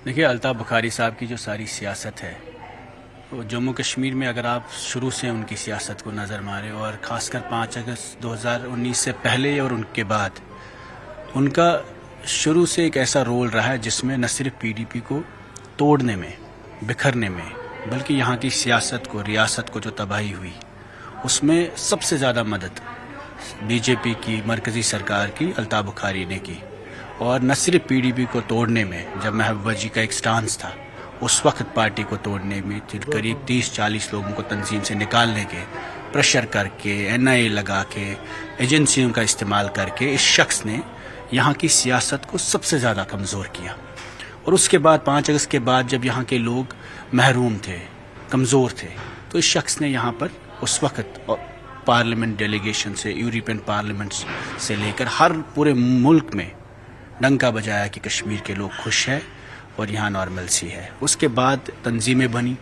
دیکھیے الطاف بخاری صاحب کی جو ساری سیاست ہے وہ جموں کشمیر میں اگر آپ شروع سے ان کی سیاست کو نظر ماریں اور خاص کر 5 اگست 2019 سے پہلے اور ان کے بعد ان کا شروع سے ایک ایسا رول رہا ہے جس میں نہ صرف پی ڈی پی کو توڑنے میں بکھرنے میں بلکہ یہاں کی سیاست کو ریاست کو جو تباہی ہوئی اس میں سب سے زیادہ مدد بی جے پی کی مرکزی سرکار کی الطاف بخاری نے کی. اور نہ صرف پی ڈی پی کو توڑنے میں جب محبوبہ جی کا ایک سٹانس تھا اس وقت پارٹی کو توڑنے میں قریب 30-40 لوگوں کو تنظیم سے نکالنے کے پریشر کر کے این آئی اے لگا کے ایجنسیوں کا استعمال کر کے اس شخص نے یہاں کی سیاست کو سب سے زیادہ کمزور کیا. اور اس کے بعد 5 اگست کے بعد جب یہاں کے لوگ محروم تھے کمزور تھے تو اس شخص نے یہاں پر اس وقت پارلیمنٹ ڈیلیگیشن سے یورپین پارلیمنٹ سے لے کر ہر پورے ملک میں ڈنکا بجایا کہ کشمیر کے لوگ خوش ہیں اور یہاں نارمل سی ہے. اس کے بعد تنظیمیں بنی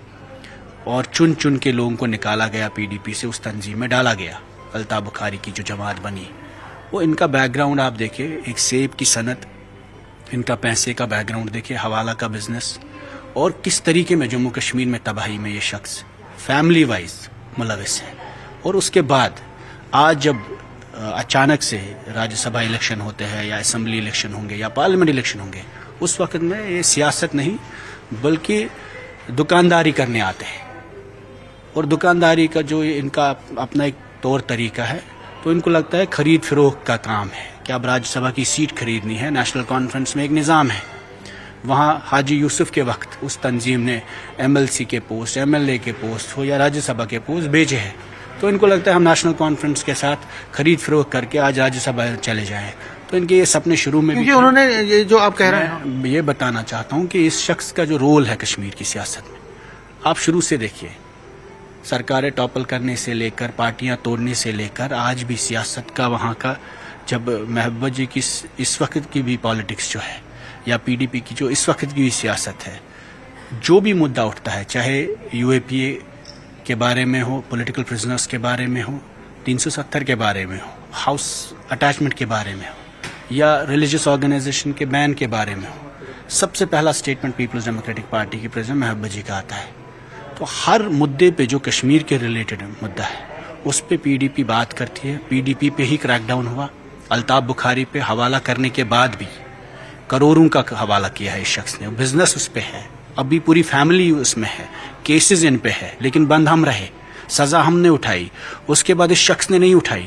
اور چن چن کے لوگوں کو نکالا گیا پی ڈی پی سے اس تنظیم میں ڈالا گیا. الطاف بخاری کی جو جماعت بنی وہ ان کا بیک گراؤنڈ آپ دیکھیں ایک سیب کی صنعت ان کا پیسے کا بیک گراؤنڈ دیکھیں حوالہ کا بزنس اور کس طریقے میں جموں کشمیر میں تباہی میں یہ شخص فیملی وائز ملوث ہے. اور اس کے بعد آج جب اچانک سے راجیہ سبھا الیکشن ہوتے ہیں یا اسمبلی الیکشن ہوں گے یا پارلیمنٹ الیکشن ہوں گے اس وقت میں یہ سیاست نہیں بلکہ دکانداری کرنے آتے ہیں. اور دکانداری کا جو ان کا اپنا ایک طور طریقہ ہے تو ان کو لگتا ہے خرید فروخت کا کام ہے کہ اب راجیہ سبھا کی سیٹ خریدنی ہے. نیشنل کانفرنس میں ایک نظام ہے وہاں حاجی یوسف کے وقت اس تنظیم نے ایم ایل سی کے پوسٹ ایم ایل اے کے پوسٹ ہو یا راجیہ سبھا کے پوسٹ بھیجے ہیں تو ان کو لگتا ہے ہم نیشنل کانفرنس کے ساتھ خرید فروخت کر کے آج راجیہ سبھا چلے جائیں. تو ان کے یہ سپنے شروع میں بھی انہوں نے یہ جو آپ کہہ رہے ہیں میں یہ بتانا چاہتا ہوں کہ اس شخص کا جو رول ہے کشمیر کی سیاست میں آپ شروع سے دیکھیے سرکاریں ٹاپل کرنے سے لے کر پارٹیاں توڑنے سے لے کر آج بھی سیاست کا وہاں کا جب محبوبہ جی کی اس وقت کی بھی پالیٹکس جو ہے یا پی ڈی پی کی جو اس وقت کی بھی سیاست ہے جو بھی مدعا اٹھتا ہے چاہے یو اے پی اے کے بارے میں ہو پولیٹیکل پرزنرز کے بارے میں ہو 370 کے بارے میں ہو ہاؤس اٹیچمنٹ کے بارے میں ہو یا ریلیجس آرگنائزیشن کے بین کے بارے میں ہو سب سے پہلا اسٹیٹمنٹ پیپلز ڈیموکریٹک پارٹی کی پریزیڈنٹ محبوبہ جی کا آتا ہے. تو ہر مدعے پہ جو کشمیر کے ریلیٹڈ مدعا ہے اس پہ پی ڈی پی بات کرتی ہے. پی ڈی پی پہ ہی کریک ڈاؤن ہوا. الطاف بخاری پہ حوالہ کرنے کے بعد بھی کروڑوں کا حوالہ کیا ہے اس شخص نے. بزنس اس پہ ہے ابھی پوری فیملی اس میں ہے کیسز ان پہ ہے لیکن بند ہم رہے سزا ہم نے اٹھائی اس کے بعد اس شخص نے نہیں اٹھائی.